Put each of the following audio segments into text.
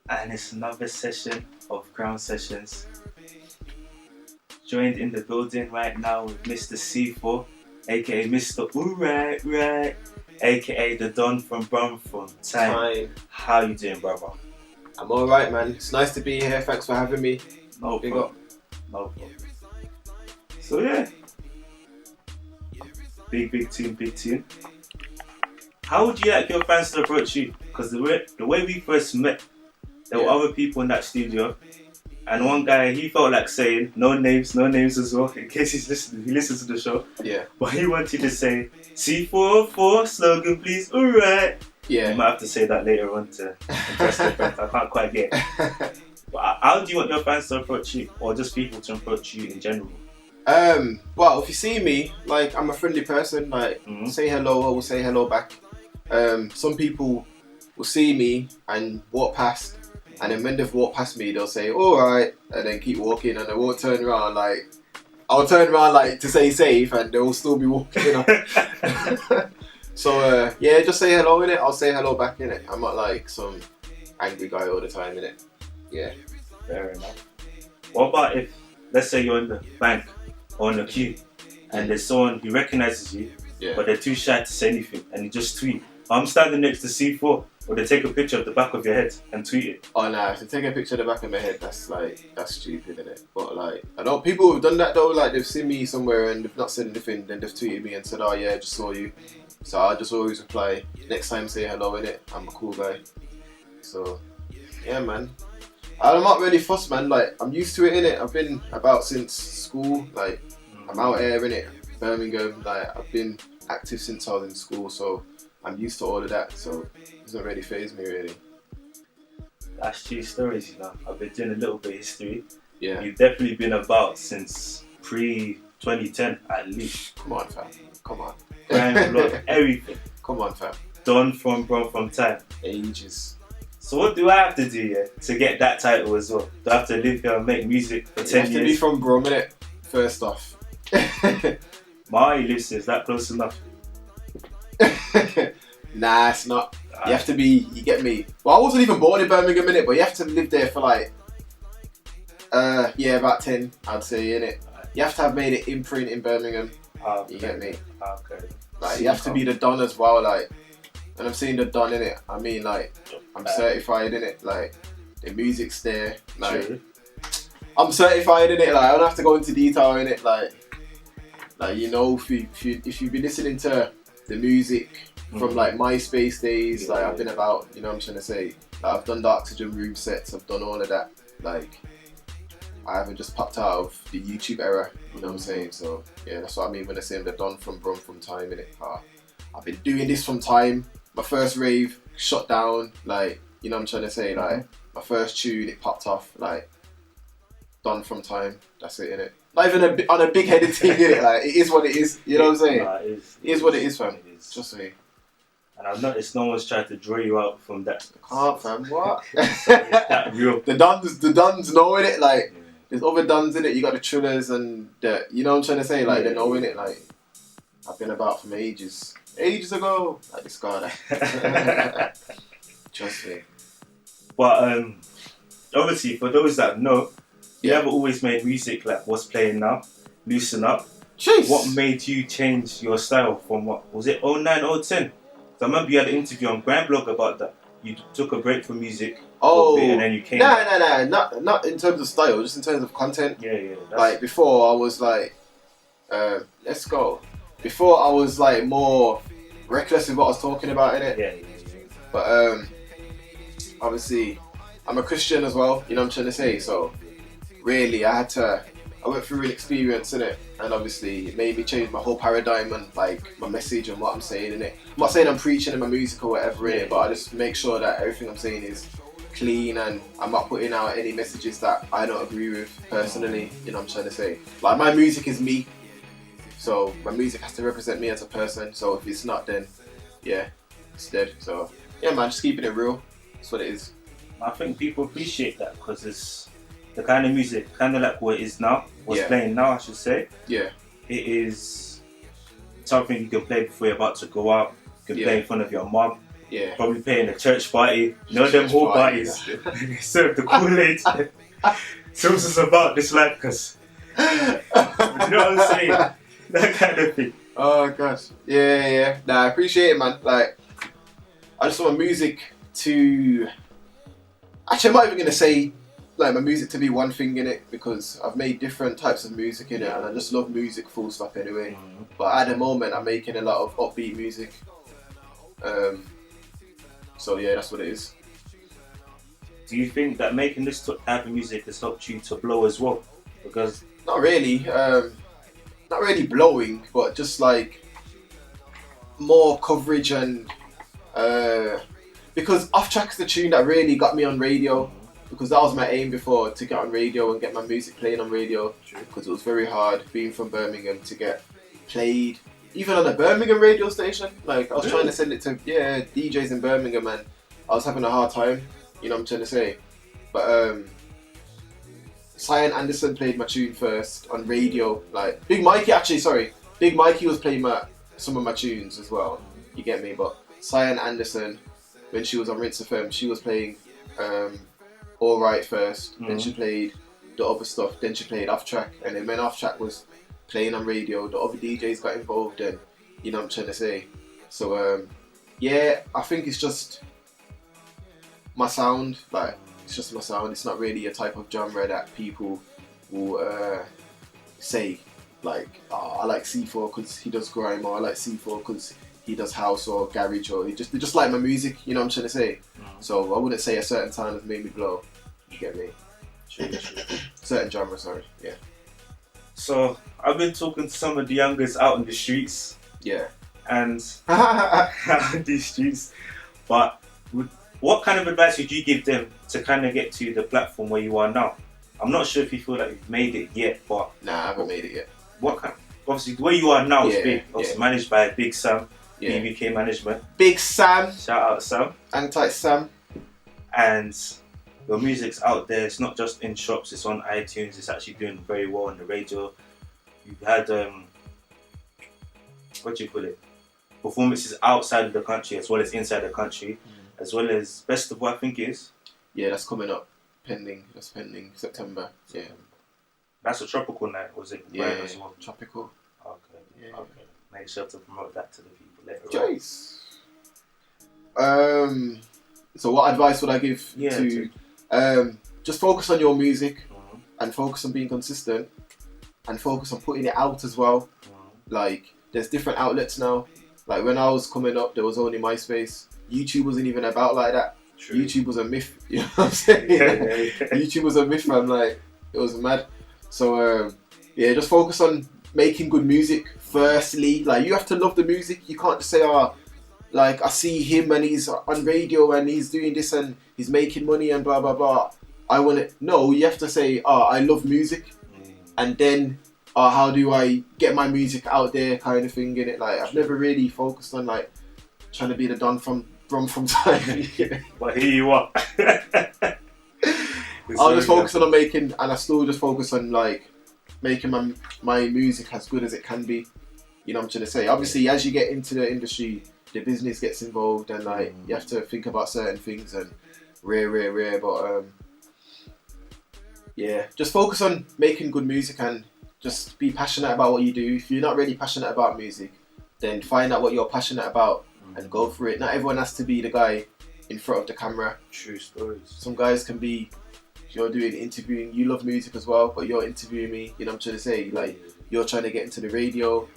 And it's another session of Krown Sessions. Joined in the building right now with Mr. C4, aka Mr. Right, aka the Don from Brum from Time. How you doing, brother? I'm alright, man. It's nice to be here. Thanks for having me. No Big problem. No problem. So yeah, big team. How would you like your fans to approach you? Because the way we first met, there were other people in that studio, and one guy, he felt like saying no names as well, in case he listens to the show. Yeah. But he wanted to say C404 slogan, please. Alright. Yeah. You might have to say that later on to impress the fans. I can't quite get it. But how do you want your fans to approach you, or just people to approach you in general? Well, if you see me, like, I'm a friendly person. Like, say hello, I will say hello back. Some people will see me and walk past, and then when they've walked past me, they'll say alright, and then keep walking, and I won't turn around. Like, I'll turn around like to say safe, and they'll still be walking. You know? So yeah, just say hello innit. I'll say hello back innit. I'm not like some angry guy all the time innit. Yeah. Fair enough. What about if, let's say you're in the bank or in the queue, and there's someone who recognizes you, but they're too shy to say anything, and you just tweet, I'm standing next to C4, or they take a picture of the back of your head and tweet it. Oh nah, to take a picture of the back of my head, that's stupid, isn't it? But like, I know people who've done that though, like they've seen me somewhere and they've not said anything, then they've tweeted me and said, oh yeah, I just saw you. So I just always reply, next time say hello innit, I'm a cool guy. So, yeah man. I'm not really fussed man, like, I'm used to it innit, I've been about since school, like, I'm out here innit, Birmingham, like, I've been active since I was in school, so I'm used to all of that, so it doesn't really faze me really. That's true stories, you know. I've been doing a little bit of history. Yeah. You've definitely been about since pre-2010 at least. Come on fam, come on. Crime, vlog, everything. Come on fam. Don from Brum from Time. Ages. So what do I have to do to get that title as well? Do I have to live here and make music for 10 years? You have to be from Brum innit, first off. My lives is that close enough? Nah, it's not. You have to be, you get me. Well, I wasn't even born in Birmingham innit, but you have to live there for like, yeah, about 10, I'd say innit. You have to have made an imprint in Birmingham. Okay. You get me? Okay. Like, you have to be the Don as well, like, and I'm saying the Don innit, I mean like, I'm certified innit, like, the music's there, like, True. I'm certified innit, like, I don't have to go into detail innit, like you know, if you've been listening to the music from like MySpace days, like I've been about, you know what I'm trying to say, like, I've done the Oxygen Room sets, I've done all of that, like, I haven't just popped out of the YouTube era, you know what I'm saying, so yeah, that's what I mean when I say I'm the Don from Brum from Time innit. I've been doing this from time, my first rave shut down, like, you know what I'm trying to say, like, my first tune, it popped off, like, Don from Time, that's it innit. Not even on a big headed thing innit, like, it is what it is, you know what I'm saying? Nah, it is what it is fam, just me. And I've noticed no one's tried to draw you out from that. Can't fam, what? It's that real. The Dons know innit, like, there's other Dons in it. You got the Trillers and the, you know what I'm trying to say, like, they know in it. Like, I've been about from ages ago. Like this guy, trust me. But obviously, for those that know, you haven't always made music like what's playing now. Loosen up. Jeez. What made you change your style from what was it 09, 010? I remember you had an interview on Grand Blog about that. You took a break from music. Oh, and then you came back. not in terms of style, just in terms of content. Yeah. Like before, I was like, let's go. Before I was like more reckless with what I was talking about in it. Yeah. But obviously, I'm a Christian as well. You know what I'm trying to say. So really, I went through an experience in it, and obviously it made me change my whole paradigm and like my message and what I'm saying in it. I'm not saying I'm preaching in my music or whatever in it, but I just make sure that everything I'm saying is clean and I'm not putting out any messages that I don't agree with personally. You know what I'm trying to say. Like, my music is me, so my music has to represent me as a person. So if it's not, then yeah, it's dead. So yeah, man, just keeping it real. That's what it is. I think people appreciate that because it's the kind of music, kind of like what it is now, what's playing now, I should say. Yeah. It is something you can play before you're about to go out. You can play in front of your mom. Yeah. Probably playing a church party. You know them whole parties. They serve the Kool-Aid. Tells us about this life, cause you know what I'm saying? That kind of thing. Oh gosh. Yeah. Nah, I appreciate it, man. Like, I just want music to. Actually, I'm not even gonna say like my music to be one thing in it, because I've made different types of music in it, and I just love music full stop anyway. But at the moment, I'm making a lot of upbeat music. So yeah, that's what it is. Do you think that making this type of music has helped you to blow as well? Because Not really. Not really blowing, but just like more coverage and because Off Track's the tune that really got me on radio, because that was my aim before, to get on radio and get my music playing on radio. Because it was very hard being from Birmingham to get played even on a Birmingham radio station. Like, I was trying to send it to DJs in Birmingham, and I was having a hard time. You know what I'm trying to say? But Cyan Anderson played my tune first on radio. Like Big Mikey was playing some of my tunes as well. You get me? But Cyan Anderson, when she was on Rinse FM, she was playing Alright first. Then she played the other stuff. Then she played Off Track. And then when Off Track was playing on radio, the other DJs got involved, and you know what I'm trying to say. So yeah, I think it's just my sound. Like, it's just my sound. It's not really a type of genre that people will say like, oh, I like C4 because he does grime, or I like C4 because he does house or garage, or they just like my music. You know what I'm trying to say. So I wouldn't say a certain time has made me blow. You get me? Certain genre, sorry. Yeah. So I've been talking to some of the youngers out in the streets. Yeah. And on these streets, but what kind of advice would you give them to kind of get to the platform where you are now? I'm not sure if you feel like you've made it yet, but nah, I haven't made it yet. What kind? Obviously, where you are now is big. Obviously, managed by Big Sam, BBK Management. Big Sam. Shout out Sam. Hang tight, Sam. And your music's out there. It's not just in shops. It's on iTunes. It's actually doing very well on the radio. You've had what do you call it? Performances outside of the country as well as inside the country, as well as festival, I think it is. Yeah, that's coming up. That's pending September. Yeah. That's a tropical night, was it? Yeah, as well. Tropical. Okay. Yeah. Okay. Make sure to promote that to the people later. Jace. So what advice would I give to just focus on your music and focus on being consistent and focus on putting it out as well. Like, there's different outlets now. Like, when I was coming up, there was only MySpace. YouTube wasn't even about like that. True. YouTube was a myth. You know what I'm saying? YouTube was a myth, man. Like, it was mad. So yeah, just focus on making good music firstly. Like, you have to love the music. You can't just say, oh, like, I see him and he's on radio and he's doing this and he's making money and blah blah blah. I want it. No, you have to say, oh, I love music, and then how do I get my music out there, kind of thing, in it. Like, I've never really focused on like trying to be the Don from time. But here you are. I was focusing on making, and I still just focus on like making my music as good as it can be. You know what I'm trying to say? Obviously, as you get into the industry, the business gets involved, and like you have to think about certain things and rare. But yeah, just focus on making good music and just be passionate about what you do. If you're not really passionate about music, then find out what you're passionate about and go for it. Not everyone has to be the guy in front of the camera. True stories. Some guys can be, you're doing interviewing, you love music as well, but you're interviewing me, you know what I'm trying to say? Like, you're trying to get into the radio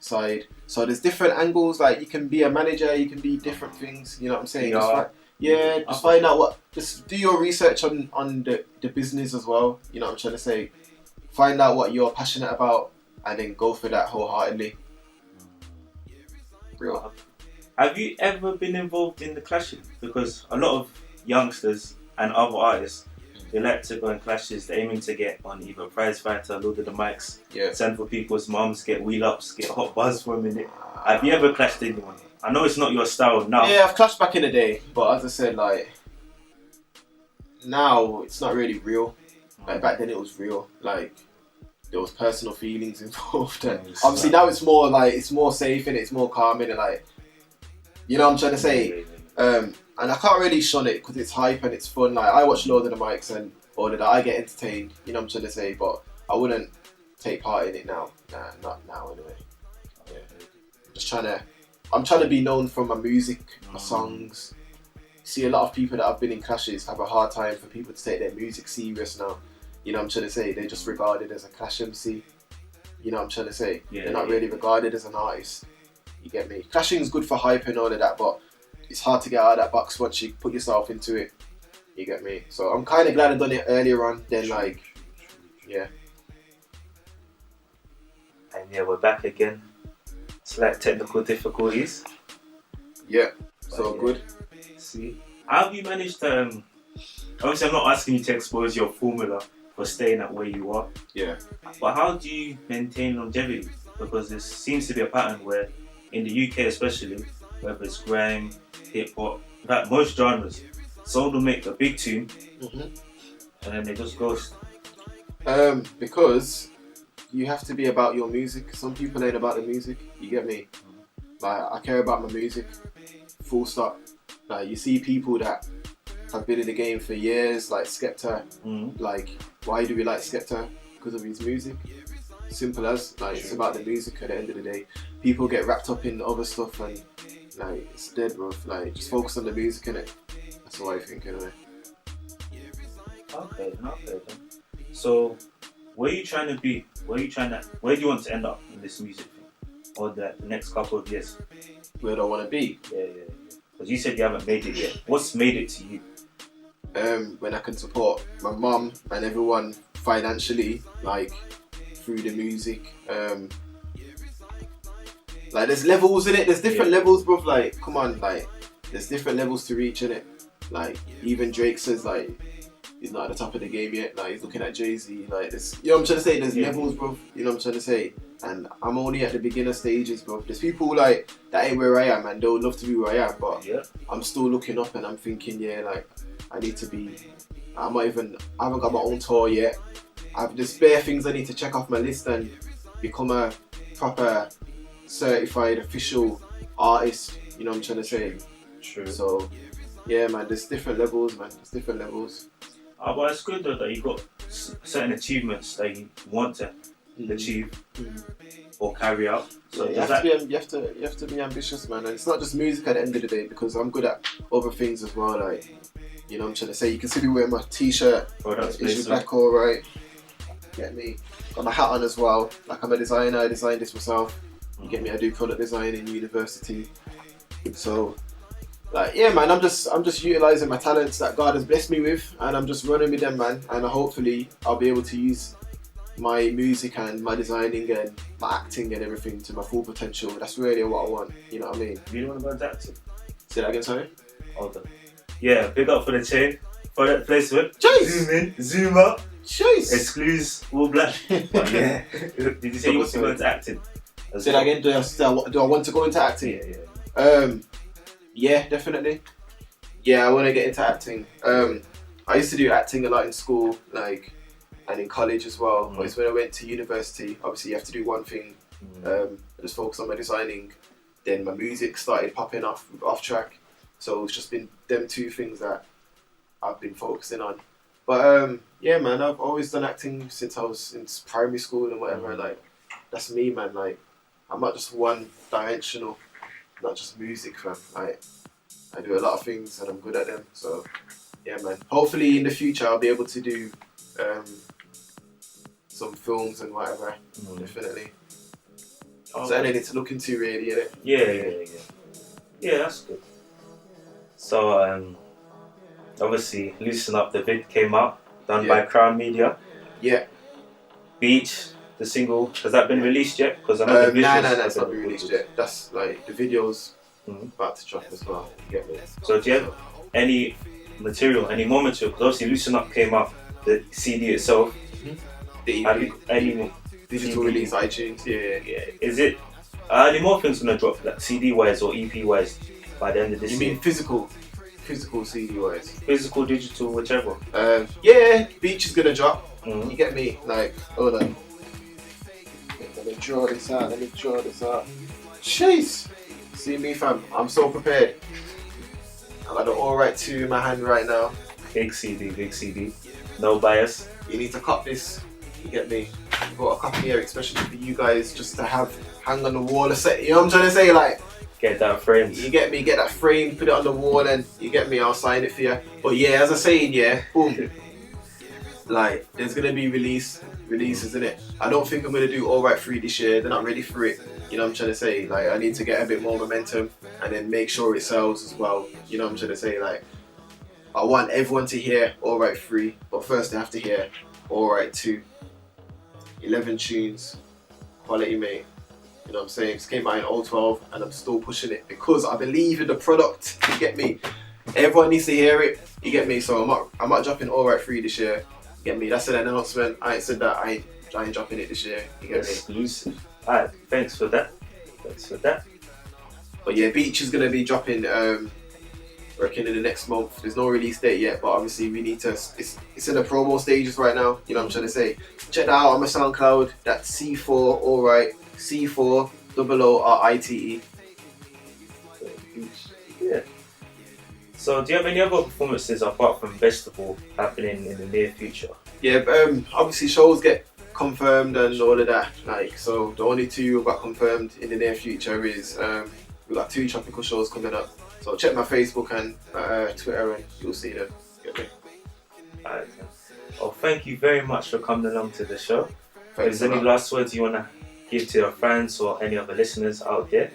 side. So there's different angles. Like, you can be a manager, you can be different things, you know what I'm saying? Just find out just do your research on the business as well, you know what I'm trying to say? Find out what you're passionate about and then go for that wholeheartedly. Real. Have you ever been involved in the clashing? Because a lot of youngsters and other artists, they like to go in clashes. They're aiming to get on either prize fighter, load of the mics, send for people's mums, get wheel ups, get hot buzz for a minute. Have you ever clashed anyone? I know it's not your style now. Yeah, I've clashed back in the day, but as I said, like, now it's not really real. Like, back then it was real. Like, there was personal feelings involved, and obviously now it's more like, it's more safe and it's more calming, and like, You know what I'm trying to say? And I can't really shun it because it's hype and it's fun. Like, I watch Lord of the Mics and all of that. I get entertained, you know what I'm trying to say? But I wouldn't take part in it now. Nah, not now anyway. Yeah. I'm trying to be known for my music, my songs. See, a lot of people that have been in clashes have a hard time for people to take their music serious now. You know what I'm trying to say? They're just regarded as a clash MC. You know what I'm trying to say? They're not really regarded as an artist. You get me? Clashing's good for hype and all of that, but it's hard to get out of that box once you put yourself into it. You get me? So I'm kind of glad I've done it earlier on than like, yeah. And yeah, we're back again. Slight technical difficulties. Yeah, so yeah. Good. See, how have you managed to? Obviously, I'm not asking you to expose your formula for staying at where you are. Yeah. But how do you maintain longevity? Because there seems to be a pattern where, in the UK especially, whether it's grime, hip hop, in fact most genres, someone will make a big tune, and then they just ghost. Because you have to be about your music. Some people ain't about the music. You get me? Like, I care about my music. Full stop. Like, you see people that have been in the game for years, like Skepta. Like, why do we like Skepta? Because of his music. Simple as. Like, it's about the music at the end of the day. People get wrapped up in other stuff and like, it's dead, bro. Like, just focus on the music, innit? That's what I think, anyway. Okay then. So, where are you trying to be? Where do you want to end up in this music thing? Or the next couple of years? Where do I want to be? Yeah. Because you said you haven't made it yet. What's made it to you? When I can support my mum and everyone financially, like, through the music. Like, there's levels in it. There's different levels, bro. Like, come on, like, there's different levels to reach in it. Like, even Drake says, like, he's not at the top of the game yet. Like, he's looking at Jay-Z. Like, there's, you know what I'm trying to say? There's levels, bro. You know what I'm trying to say? And I'm only at the beginner stages, bro. There's people like that ain't where I am, and they would love to be where I am, but I'm still looking up and I'm thinking, like, I need to be. I haven't got my own tour yet. There's bare things I need to check off my list and become a proper certified official artist. You know what I'm trying to say? True. So, yeah, man. There's different levels, man. There's different levels. But it's good though that you got certain achievements that you want to achieve or carry out. So you have to be ambitious, man. And it's not just music at the end of the day, because I'm good at other things as well. Like, you know what I'm trying to say? You can see me wearing my t-shirt. Is your back all right? Get me? Got my hat on as well. Like, I'm a designer. I designed this myself. You get me? I do product design in university. So, like, yeah, man, I'm just utilising my talents that God has blessed me with, and I'm just running with them, man. And hopefully I'll be able to use my music and my designing and my acting and everything to my full potential. That's really what I want. You know what I mean? You don't want to go into acting? Say that again, sorry? Hold on. Yeah, big up for the chain. Product placement. Jeez! Zoom in, zoom up. Jeez! Excludes, all black. But yeah. Did you say you want to go into acting? Say that again? Do I want to go into acting? Yeah. Yeah, definitely. Yeah, I want to get into acting. I used to do acting a lot in school, like, and in college as well. But it's when I went to university, obviously you have to do one thing. I just focus on my designing. Then my music started popping off track. So it's just been them two things that I've been focusing on. But yeah, man, I've always done acting since I was in primary school and whatever. Like, that's me, man. Like, I'm not just one dimensional, not just music, fam. Like, I do a lot of things and I'm good at them. So yeah, man. Hopefully in the future I'll be able to do some films and whatever. Definitely. So I need to look into, really, innit? Yeah, that's good. So obviously, Loosen Up, the vid came out, done by KrownMedia. Yeah. Beach, the single, has that been released yet? Because I know the visuals. No, it's not been released yet. That's like the video's about to drop as well. You get me? So do you have any material, any more material? Because obviously Loosen Up came out, the CD itself. The Have EP, you any digital release, iTunes. Yeah. Is it? Are any more things gonna drop, like CD wise or EP wise, by the end of this year? You mean physical CD wise? Physical, digital, whichever. Yeah, Beach is gonna drop. You get me? Like, hold on. Let me draw this out. Jeez. See me, fam. I'm so prepared. I got the Alright 2 in my hand right now. Big CD, big CD. No bias. You need to cut this. You get me? I've got a copy here, especially for you guys, just to have hang on the wall. You know what I'm trying to say? Like, Get that framed. you get me? Get that frame, put it on the wall, and you get me? I'll sign it for you. But yeah, as I saying, yeah, boom. Like, there's gonna be releases, isn't it? I don't think I'm gonna do Alright 3 this year. They're not ready for it. You know what I'm trying to say? Like, I need to get a bit more momentum and then make sure it sells as well. You know what I'm trying to say? Like, I want everyone to hear Alright 3, but first they have to hear Alright 2. 11 tunes, quality, mate. You know what I'm saying? It came out in 012 and I'm still pushing it because I believe in the product. You get me? Everyone needs to hear it. You get me? So I'm not dropping Alright 3 this year. You get me? That's an announcement. I ain't said that. I ain't dropping it this year. You get me? Exclusive. Alright, thanks for that. But yeah, Beach is gonna be dropping. Reckon in the next month. There's no release date yet, but obviously we need to. It's in the promo stages right now. You know what I'm trying to say? Check that out on my SoundCloud. That's C4 Alright. C4 OORITE. Yeah. So, do you have any other performances apart from Festival happening in the near future? Yeah, obviously shows get confirmed and all of that. Like, so the only two we've got confirmed in the near future is we've got 2 tropical shows coming up. So check my Facebook and Twitter and you'll see them. Get me? Alright. Well, thank you very much for coming along to the show. If Thanks there's any last words you want to give to your fans or any other listeners out there,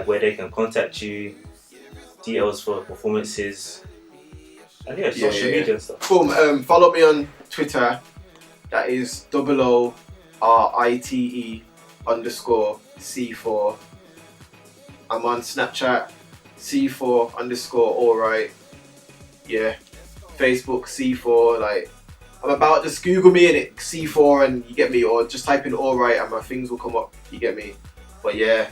where they can contact you, details for performances, and social media and stuff. Boom. Follow me on Twitter. That is OORITE_C4. I'm on Snapchat. C4_alright. Yeah. Facebook C4. Like, I'm about just Google me in it C4 and you get me, or just type in alright and my things will come up. You get me? But yeah.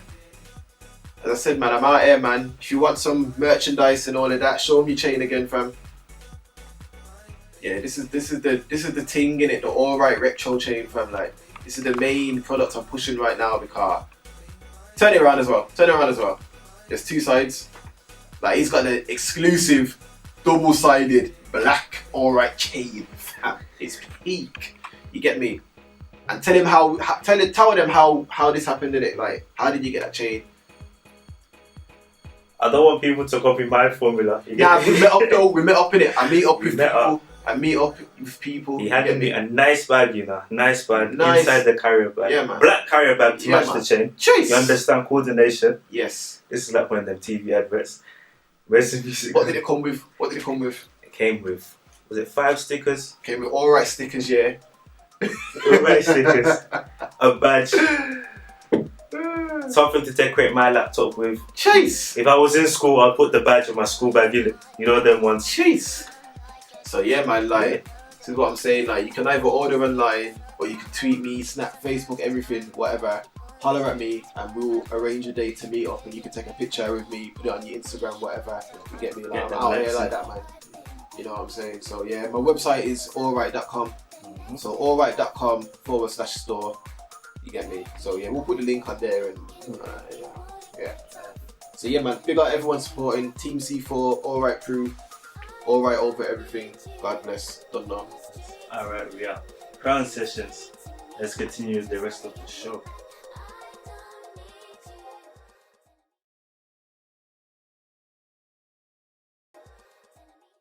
As I said, man, I'm out here, man. If you want some merchandise and all of that, show me your chain again, fam. Yeah, this is the thing in it, the Alright retro chain, fam. Like, this is the main product I'm pushing right now because turn it around as well. There's 2 sides. Like, he's got the exclusive double-sided black Alright chain, fam. It's peak. You get me? And tell them how this happened in it. Like, how did you get that chain? I don't want people to copy my formula. Nah, we met up though. We met up in it. I meet up with people. He handed me a nice bag, you know. Nice bag inside the carrier bag. Yeah, man. Black carrier bag to match the chain. Choice. You understand coordination? Yes. This is like one of them TV adverts. Where's the music? What did it come with? It came with, was it 5 stickers? Came with Alright stickers, yeah. Alright stickers. A badge. Something to decorate my laptop with. Chase. If I was in school, I'd put the badge in my school bag in it. You know them ones. Chase. So yeah, man, like, this is what I'm saying. Like, you can either order online or you can tweet me, Snap, Facebook, everything, whatever. Holler at me and we'll arrange a day to meet up and you can take a picture with me, put it on your Instagram, whatever. You get me? Like, I'm out here like that, man. You know what I'm saying? So yeah, my website is alright.com. So alright.com/store. You get me? So yeah, we'll put the link on there and yeah. So yeah, man, big up everyone supporting Team C4, Alright crew, Alright over everything. God bless. Don't know. Alright, we are Krown Sessions. Let's continue the rest of the show.